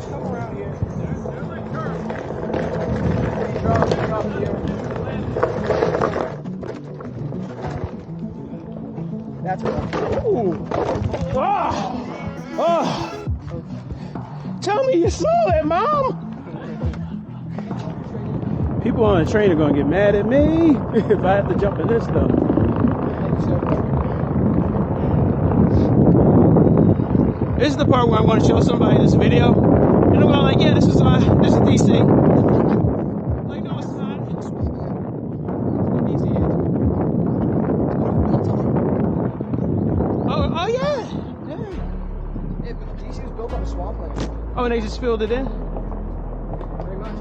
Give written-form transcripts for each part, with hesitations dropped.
come around here. There's a curve. Drop here. That's what. Ooh. Oh. Oh. Tell me you saw that, Mom. People on the train are gonna get mad at me if I have to jump in this stuff. This is the part where I want to show somebody this video, and I'm going like, yeah, this is DC. Like, no, it's not. It's DC. Oh yeah. Yeah, but DC was built on a swampland. Oh, and they just filled it in. Very much.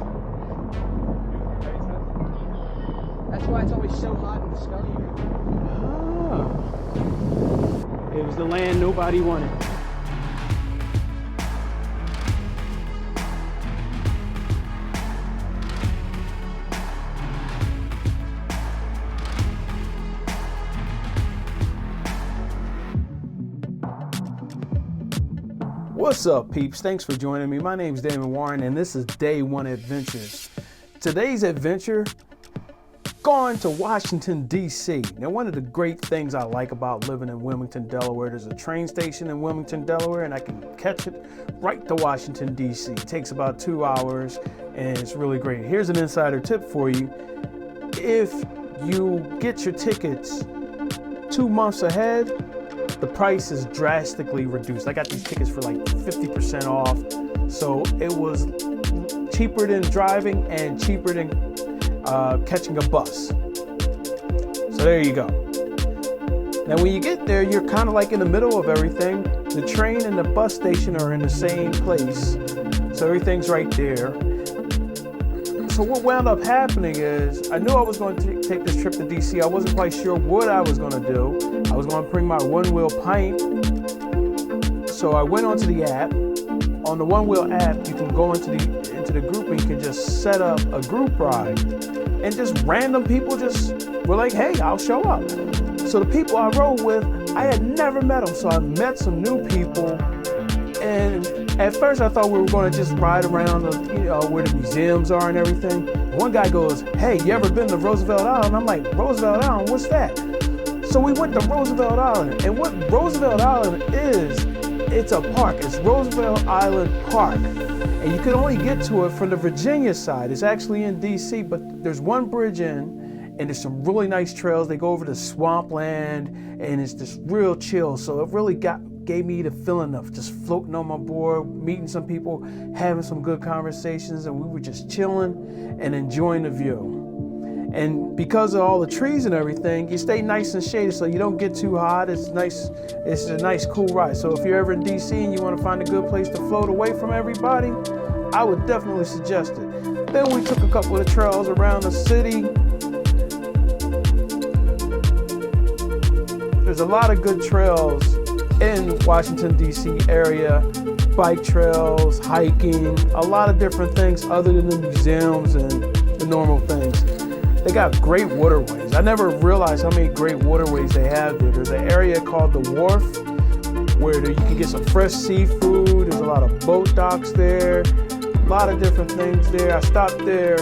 That's why it's always so hot and snowy here. Oh. It was the land nobody wanted. What's up, peeps? Thanks for joining me. My name is Daymon.Warren, and this is Day One Adventures. Today's adventure, going to Washington, DC. Now, one of the great things I like about living in Wilmington, Delaware, there's a train station in Wilmington, Delaware, and I can catch it right to Washington, DC. It takes about 2 hours, and it's really great. Here's an insider tip for you. If you get your tickets 2 months ahead, the price is drastically reduced. I got these tickets for like 50% off. So it was cheaper than driving and cheaper than catching a bus. So there you go. Now when you get there, you're kind of like in the middle of everything. The train and the bus station are in the same place. So everything's right there. So what wound up happening is, I knew I was going to take this trip to DC. I wasn't quite sure what I was going to do. I was going to bring my Onewheel pint. So I went onto the app. On the Onewheel app, you can go into the group and you can just set up a group ride. And just random people just were like, hey, I'll show up. So the people I rode with, I had never met them. So I met some new people. And at first I thought we were going to just ride around where the museums are and everything. And one guy goes, hey, you ever been to Roosevelt Island? I'm like, Roosevelt Island, what's that? So we went to Roosevelt Island. And what Roosevelt Island is, it's a park. It's Roosevelt Island Park. And you can only get to it from the Virginia side. It's actually in DC, but there's one bridge in, and there's some really nice trails. They go over the swampland, and it's just real chill. So it really gave me the feeling of just floating on my board, meeting some people, having some good conversations, and we were just chilling and enjoying the view. And because of all the trees and everything, you stay nice and shaded so you don't get too hot. It's nice. It's a nice, cool ride. So if you're ever in DC and you want to find a good place to float away from everybody, I would definitely suggest it. Then we took a couple of trails around the city. There's a lot of good trails in Washington, DC area, bike trails, hiking, a lot of different things other than the museums and the normal things. They got great waterways. I never realized how many great waterways they have there. There's an area called the Wharf where you can get some fresh seafood. There's a lot of boat docks there, a lot of different things there. I stopped there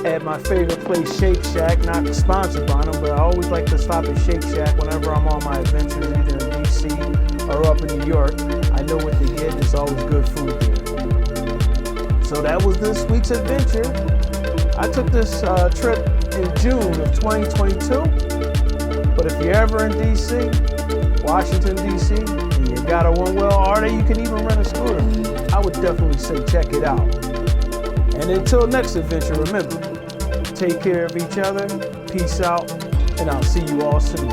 at my favorite place, Shake Shack, not sponsored by them, but I always like to stop at Shake Shack whenever I'm on my adventures, either in DC or up in New York. I know what they get, it's always good food there. So that was this week's adventure. I took this trip in June of 2022, but if you're ever in DC, Washington DC, and you got a Onewheel, or you can even rent a scooter, I would definitely say check it out. And until next adventure, remember, take care of each other, peace out, and I'll see you all soon.